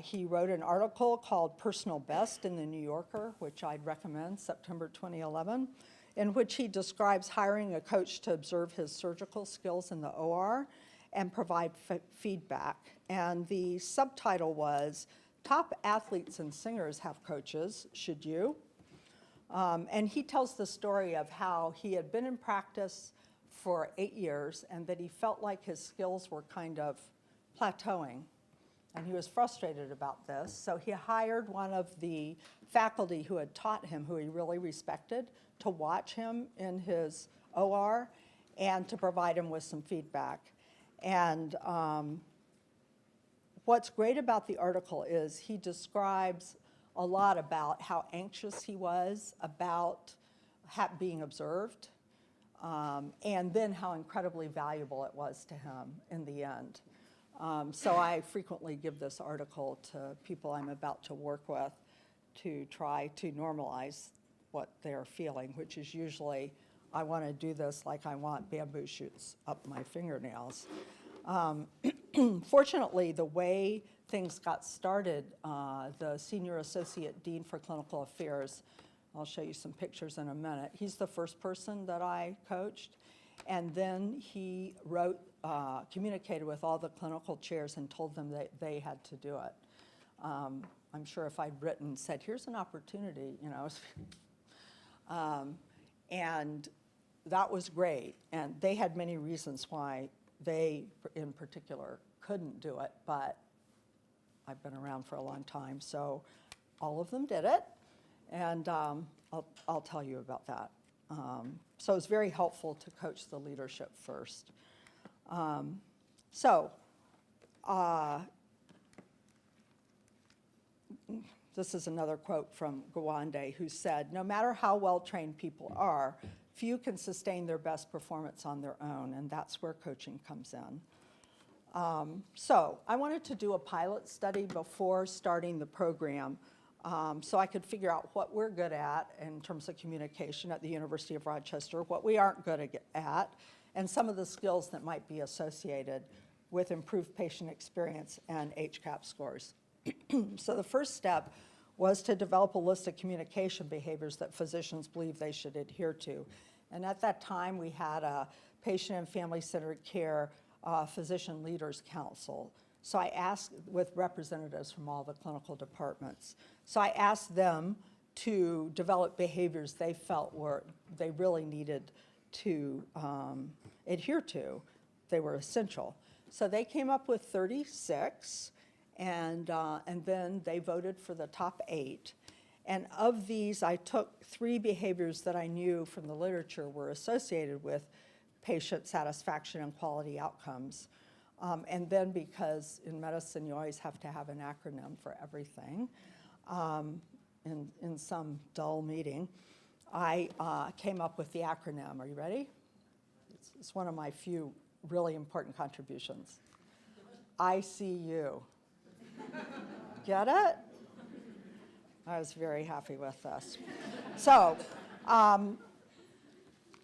He wrote an article called Personal Best in the New Yorker, which I'd recommend, September 2011, in which he describes hiring a coach to observe his surgical skills in the OR and provide feedback. And the subtitle was, Top Athletes and Singers Have Coaches, Should You? And he tells the story of how he had been in practice for 8 years and that he felt like his skills were kind of plateauing. And he was frustrated about this, so he hired one of the faculty who had taught him, who he really respected, to watch him in his OR and to provide him with some feedback. And what's great about the article is he describes a lot about how anxious he was about being observed, and then how incredibly valuable it was to him in the end. So I frequently give this article to people I'm about to work with to try to normalize what they're feeling, which is usually, I want to do this like I want bamboo shoots up my fingernails. Fortunately, the way things got started, the Senior Associate Dean for Clinical Affairs, I'll show you some pictures in a minute, he's the first person that I coached. And then he wrote, communicated with all the clinical chairs and told them that they had to do it. I'm sure if I'd written, said, here's an opportunity, you know. And that was great. And they had many reasons why they, in particular, couldn't do it. But I've been around for a long time, so all of them did it. And I'll tell you about that. So it's very helpful to coach the leadership first. This is another quote from Gawande, who said, no matter how well-trained people are, few can sustain their best performance on their own, and that's where coaching comes in. So I wanted to do a pilot study before starting the program, so I could figure out what we're good at in terms of communication at the University of Rochester, what we aren't good at, and some of the skills that might be associated with improved patient experience and HCAHPS scores. So the first step was to develop a list of communication behaviors that physicians believe they should adhere to. And at that time, we had a patient and family-centered care physician leaders council. So I asked, with representatives from all the clinical departments. So I asked them to develop behaviors they felt they really needed to adhere to. They were essential. So they came up with 36, and then they voted for the top 8. And of these, I took 3 behaviors that I knew from the literature were associated with patient satisfaction and quality outcomes. And then, because in medicine you always have to have an acronym for everything, in some dull meeting, I came up with the acronym. Are you ready? It's one of my few really important contributions. ICU. Get it? I was very happy with this. So,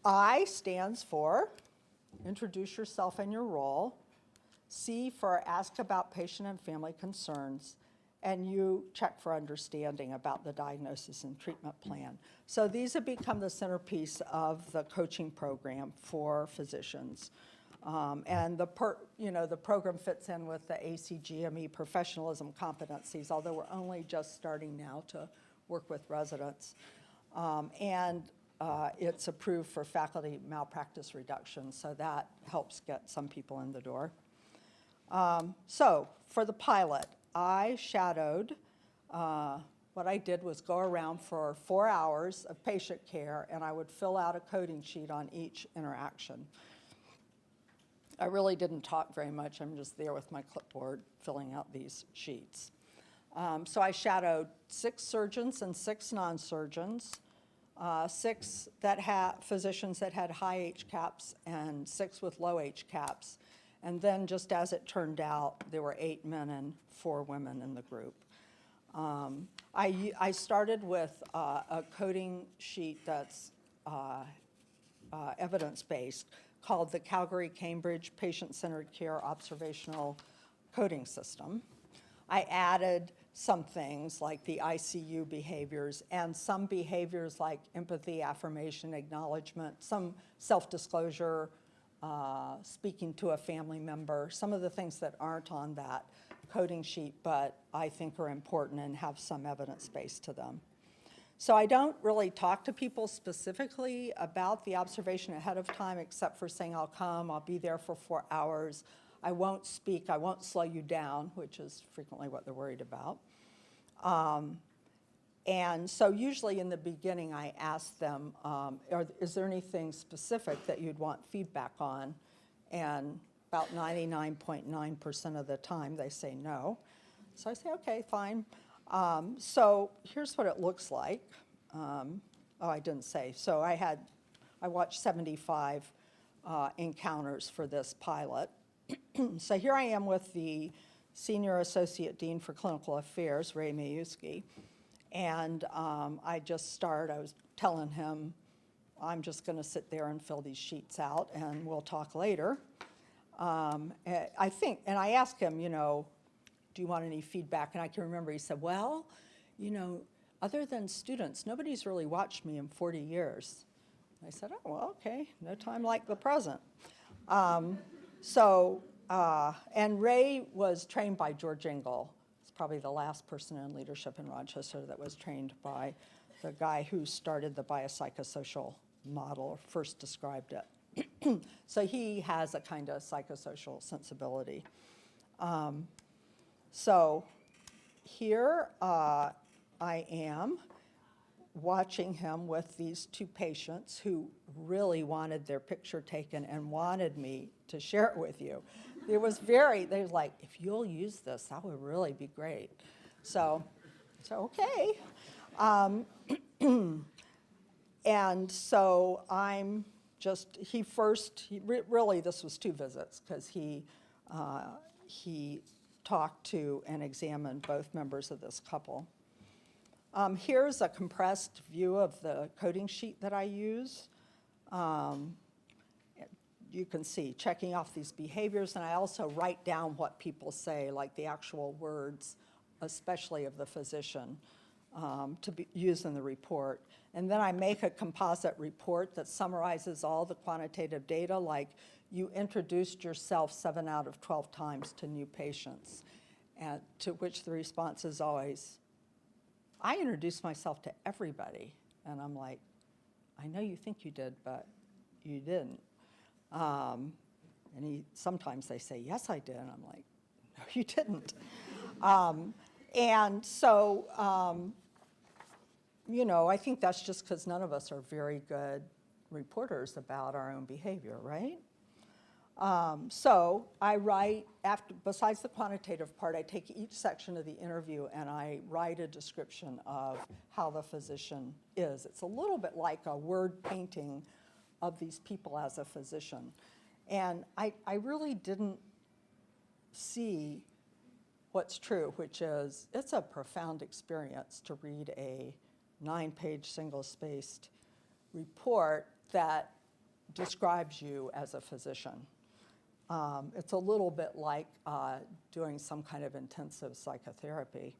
I stands for introduce yourself and your role. C for ask about patient and family concerns. And U, check for understanding about the diagnosis and treatment plan. So these have become the centerpiece of the coaching program for physicians. And the program fits in with the ACGME professionalism competencies, although we're only just starting now to work with residents. It's approved for faculty malpractice reduction, so that helps get some people in the door. So for the pilot, I shadowed, well, what I did was go around for 4 hours of patient care, and I would fill out a coding sheet on each interaction. I really didn't talk very much. I'm just there with my clipboard filling out these sheets. So I shadowed 6 surgeons and 6 non-surgeons, 6 physicians that had high HCAHPS and 6 with low HCAHPS. And then just as it turned out, there were 8 men and 4 women in the group. I started with a coding sheet that's evidence-based called the Calgary-Cambridge Patient-Centered Care Observational Coding System. I added some things like the ICU behaviors and some behaviors like empathy, affirmation, acknowledgement, some self-disclosure, speaking to a family member, some of the things that aren't on that coding sheet but I think are important and have some evidence base to them. So I don't really talk to people specifically about the observation ahead of time except for saying I'll come, I'll be there for 4 hours, I won't speak, I won't slow you down, which is frequently what they're worried about. And so usually in the beginning I ask them, is there anything specific that you'd want feedback on? And about 99.9% of the time they say no. So I say, okay, fine. So here's what it looks like. I didn't say. So I watched 75 encounters for this pilot. So here I am with the Senior Associate Dean for Clinical Affairs, Ray Mayuski. And I was telling him, I'm just going to sit there and fill these sheets out, and we'll talk later. I think, and I asked him, do you want any feedback? And I can remember he said, well, other than students, nobody's really watched me in 40 years. I said, oh, well, okay, no time like the present. And Ray was trained by George Engel. He's probably the last person in leadership in Rochester that was trained by the guy who started the biopsychosocial model, or first described it. So he has a kind of psychosocial sensibility. So here I am watching him with these 2 patients who really wanted their picture taken and wanted me to share it with you. They were like, if you'll use this, that would really be great. So okay. And so I'm just, really this was 2 visits because he talked to and examined both members of this couple. Here's a compressed view of the coding sheet that I use. You can see checking off these behaviors, and I also write down what people say, like the actual words, especially of the physician, to be used in the report. And then I make a composite report that summarizes all the quantitative data, like you introduced yourself 7 out of 12 times to new patients, and to which the response is always, I introduced myself to everybody. And I'm like, I know you think you did, but you didn't. And sometimes they say, yes, I did. And I'm like, no, you didn't. And so, I think that's just because none of us are very good reporters about our own behavior, right? So I write, besides the quantitative part, I take each section of the interview and I write a description of how the physician is. It's a little bit like a word painting of these people as a physician. And I really didn't see what's true, which is it's a profound experience to read a 9-page single-spaced report that describes you as a physician. It's a little bit like doing some kind of intensive psychotherapy.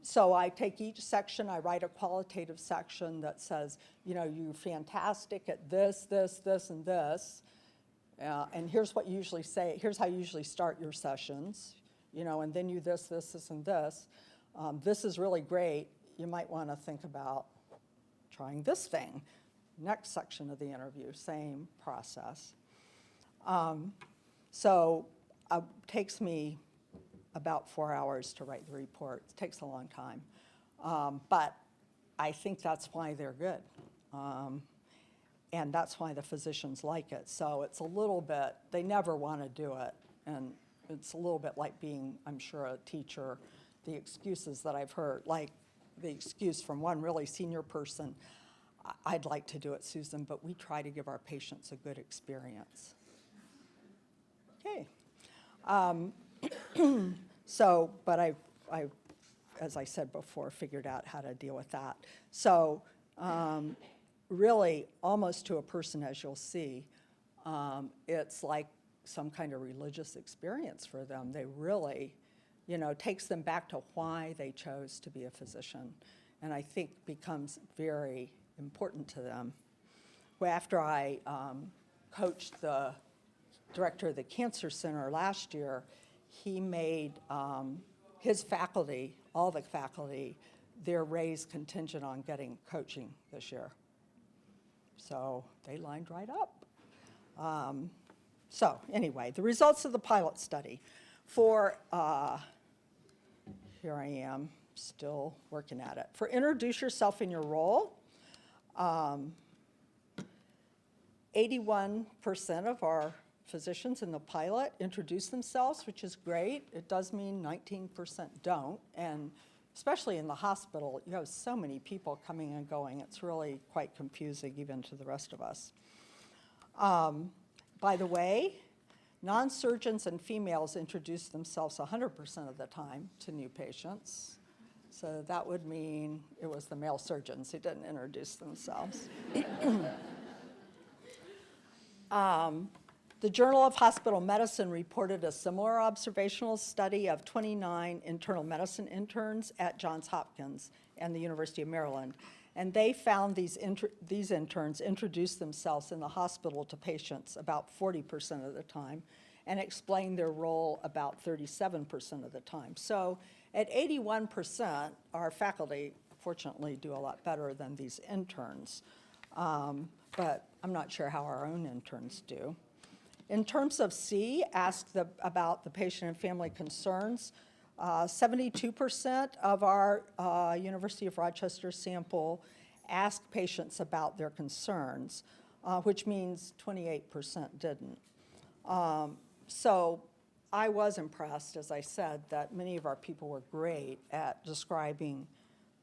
So I take each section, I write a qualitative section that says, you're fantastic at this, this, this, and this. And here's what you usually say, here's how you usually start your sessions, and then you this, this, this, and this. This is really great. You might want to think about trying this thing. Next section of the interview, same process. So it takes me about 4 hours to write the report. It takes a long time. But I think that's why they're good. And that's why the physicians like it. So it's a little bit, they never want to do it. And it's a little bit like being, I'm sure, a teacher, the excuses that I've heard, like the excuse from one really senior person, I'd like to do it, Susan, but we try to give our patients a good experience. Okay. So, but I've, as I said before, figured out how to deal with that. So really, almost to a person, as you'll see, it's like some kind of religious experience for them. They really, takes them back to why they chose to be a physician, and I think becomes very important to them. Well, after I coached the director of the Cancer Center last year, he made his faculty, all the faculty, their raise contingent on getting coaching this year. So they lined right up. So anyway, the results of the pilot study for, here I am, still working at it. For introduce yourself in your role, 81% of our physicians in the pilot introduce themselves, which is great. It does mean 19% don't, and especially in the hospital, you have so many people coming and going. It's really quite confusing even to the rest of us. By the way, non-surgeons and females introduce themselves 100% of the time to new patients. So that would mean it was the male surgeons who didn't introduce themselves. The Journal of Hospital Medicine reported a similar observational study of 29 internal medicine interns at Johns Hopkins and the University of Maryland. And they found these interns introduced themselves in the hospital to patients about 40% of the time and explained their role about 37% of the time. So at 81%, our faculty, fortunately, do a lot better than these interns. But I'm not sure how our own interns do. In terms of C, ask about the patient and family concerns. 72% of our University of Rochester sample asked patients about their concerns, which means 28% didn't. So I was impressed, as I said, that many of our people were great at describing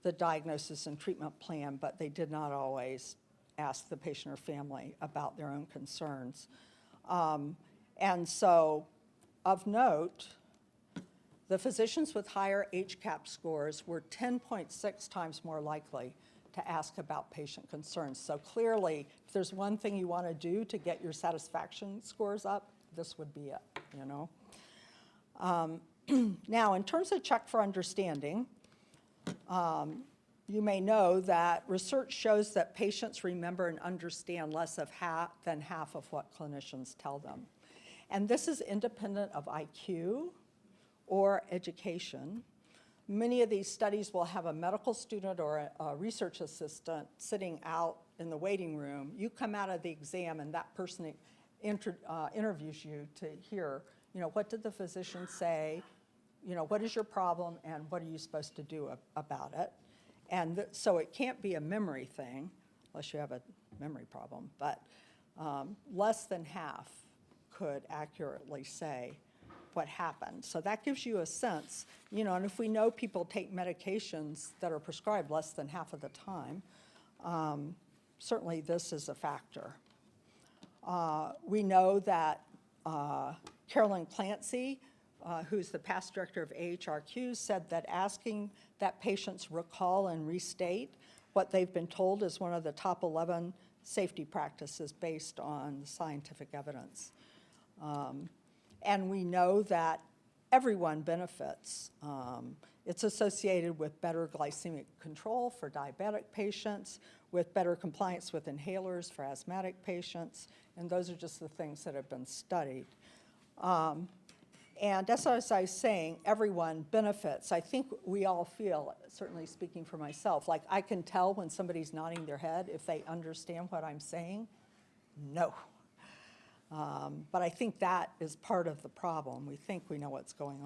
the diagnosis and treatment plan, but they did not always ask the patient or family about their own concerns. And so, of note, the physicians with higher HCAP scores were 10.6 times more likely to ask about patient concerns. So clearly, if there's one thing you want to do to get your satisfaction scores up, this would be it, Now, in terms of check for understanding, you may know that research shows that patients remember and understand less than half of what clinicians tell them. And this is independent of IQ or education. Many of these studies will have a medical student or a research assistant sitting out in the waiting room. You come out of the exam and that person interviews you to hear, what did the physician say? What is your problem and what are you supposed to do about it? And so it can't be a memory thing, unless you have a memory problem, but less than half could accurately say what happened. So that gives you a sense, and if we know people take medications that are prescribed less than half of the time, certainly this is a factor. We know that Carolyn Clancy, who's the past director of AHRQ, said that asking that patients recall and restate what they've been told is one of the top 11 safety practices based on scientific evidence. And we know that everyone benefits. It's associated with better glycemic control for diabetic patients, with better compliance with inhalers for asthmatic patients, and those are just the things that have been studied. And as I was saying, everyone benefits. I think we all feel, certainly speaking for myself, like I can tell when somebody's nodding their head if they understand what I'm saying. No. But I think that is part of the problem. We think we know what's going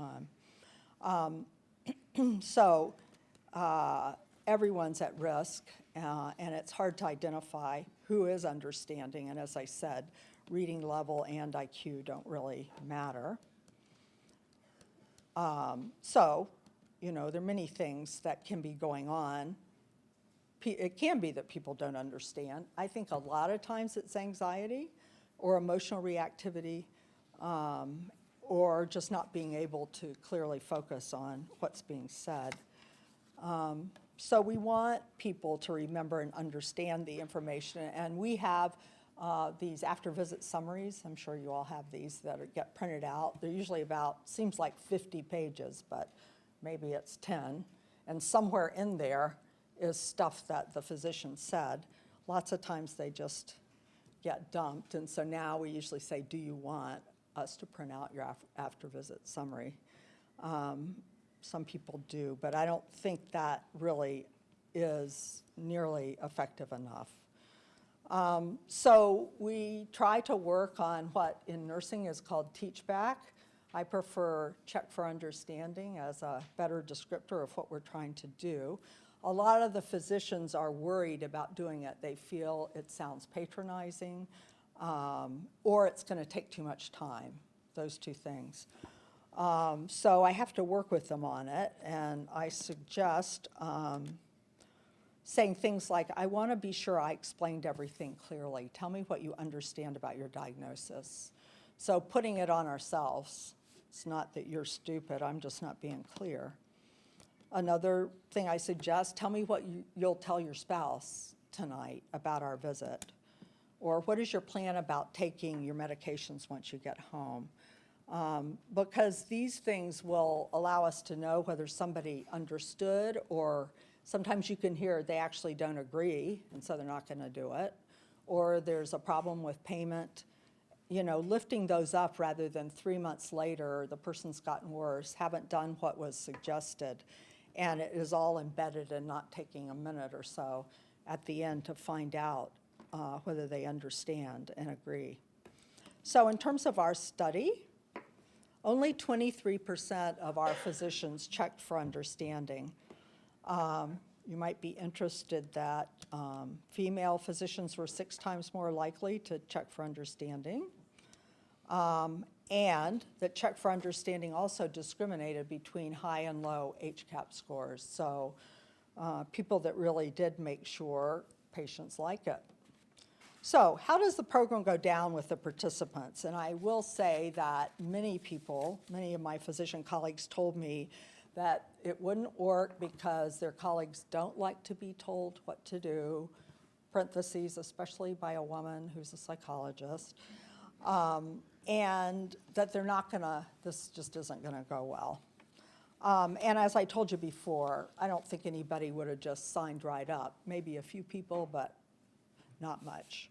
on. So everyone's at risk, and it's hard to identify who is understanding. And as I said, reading level and IQ don't really matter. So, you know, there are many things that can be going on. It can be that people don't understand. I think a lot of times it's anxiety or emotional reactivity, or just not being able to clearly focus on what's being said. So we want people to remember and understand the information, and we have these after-visit summaries. I'm sure you all have these that get printed out. They're usually about, seems like 50 pages, but maybe it's 10. And somewhere in there is stuff that the physician said. Lots of times they just get dumped, and so now we usually say, do you want us to print out your after-visit summary? Some people do, but I don't think that really is nearly effective enough. So we try to work on what in nursing is called teach back. I prefer check for understanding as a better descriptor of what we're trying to do. A lot of the physicians are worried about doing it. They feel it sounds patronizing, or it's going to take too much time, those two things. So I have to work with them on it, and I suggest saying things like, I want to be sure I explained everything clearly. Tell me what you understand about your diagnosis. So putting it on ourselves. It's not that you're stupid, I'm just not being clear. Another thing I suggest, tell me what you'll tell your spouse tonight about our visit. Or what is your plan about taking your medications once you get home? Because these things will allow us to know whether somebody understood, or sometimes you can hear they actually don't agree, and so they're not going to do it. Or there's a problem with payment. You know, lifting those up rather than 3 months later, the person's gotten worse, haven't done what was suggested, and it is all embedded and not taking a minute or so at the end to find out whether they understand and agree. So in terms of our study, only 23% of our physicians checked for understanding. You might be interested that female physicians were 6 times more likely to check for understanding, and that check for understanding also discriminated between high and low HCAP scores. So people that really did make sure patients like it. So how does the program go down with the participants? And I will say that many people, many of my physician colleagues told me that it wouldn't work because their colleagues don't like to be told what to do, parentheses, especially by a woman who's a psychologist, and that they're not gonna, this just isn't gonna go well. And as I told you before, I don't think anybody would have just signed right up. Maybe a few people, but not much.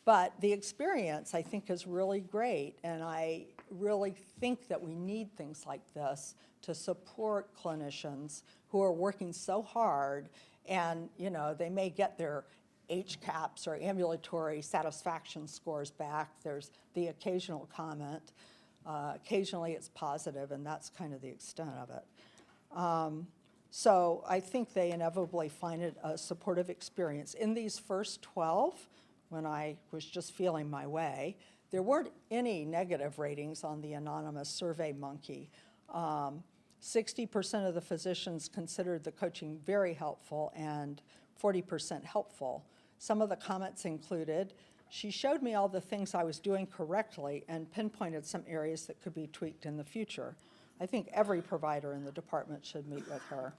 But the experience, I think, is really great, and I really think that we need things like this to support clinicians who are working so hard, and you know, they may get their HCAPS or ambulatory satisfaction scores back. There's the occasional comment. Occasionally it's positive, and that's kind of the extent of it. So I think they inevitably find it a supportive experience. In these first 12, when I was just feeling my way, there weren't any negative ratings on the anonymous Survey Monkey. 60% of the physicians considered the coaching very helpful and 40% helpful. Some of the comments included, she showed me all the things I was doing correctly and pinpointed some areas that could be tweaked in the future. I think every provider in the department should meet with her.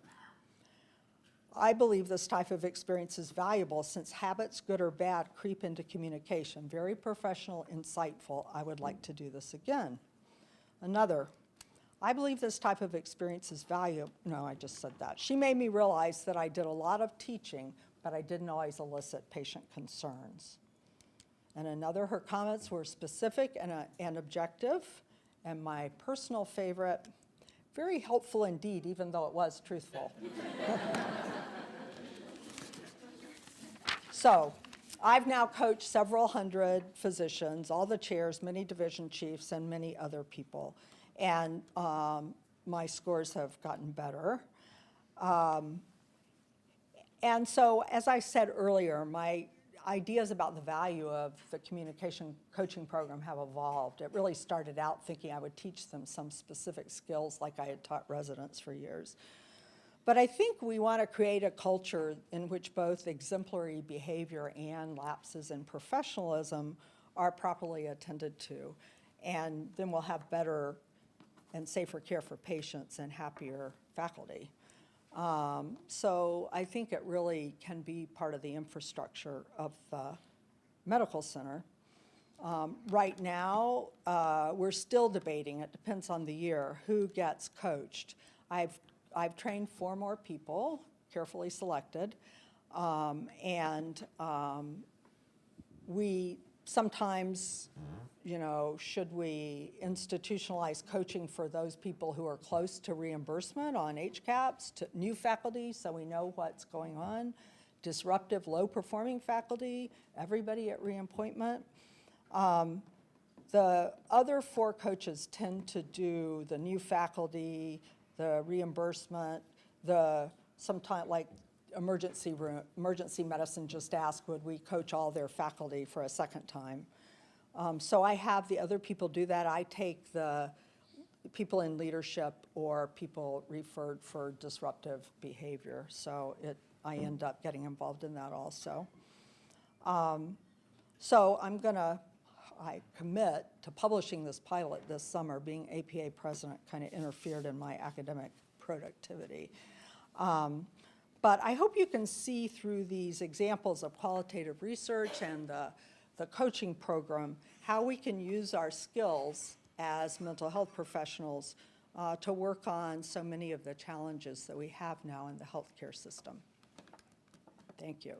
I believe this type of experience is valuable since habits, good or bad, creep into communication. Very professional, insightful. I would like to do this again. Another, I believe this type of experience is valuable. No, I just said that. She made me realize that I did a lot of teaching, but I didn't always elicit patient concerns. And another, her comments were specific and objective. And my personal favorite, very helpful indeed, even though it was truthful. So I've now coached several hundred physicians, all the chairs, many division chiefs, and many other people. And my scores have gotten better. And so, as I said earlier, my ideas about the value of the communication coaching program have evolved. It really started out thinking I would teach them some specific skills like I had taught residents for years. But I think we want to create a culture in which both exemplary behavior and lapses in professionalism are properly attended to. And then we'll have better and safer care for patients and happier faculty. So I think it really can be part of the infrastructure of the medical center. Right now, we're still debating, it depends on the year, who gets coached. I've trained 4 more people, carefully selected, we sometimes, should we institutionalize coaching for those people who are close to reimbursement on HCAPs, to new faculty so we know what's going on, disruptive, low-performing faculty, everybody at reappointment. The other 4 coaches tend to do the new faculty, the reimbursement, sometimes like emergency medicine just asked, would we coach all their faculty for a second time? So I have the other people do that. I take the people in leadership or people referred for disruptive behavior. So I end up getting involved in that also. So I commit to publishing this pilot this summer. Being APA president kind of interfered in my academic productivity. But I hope you can see through these examples of qualitative research and the coaching program how we can use our skills as mental health professionals to work on so many of the challenges that we have now in the healthcare system. Thank you.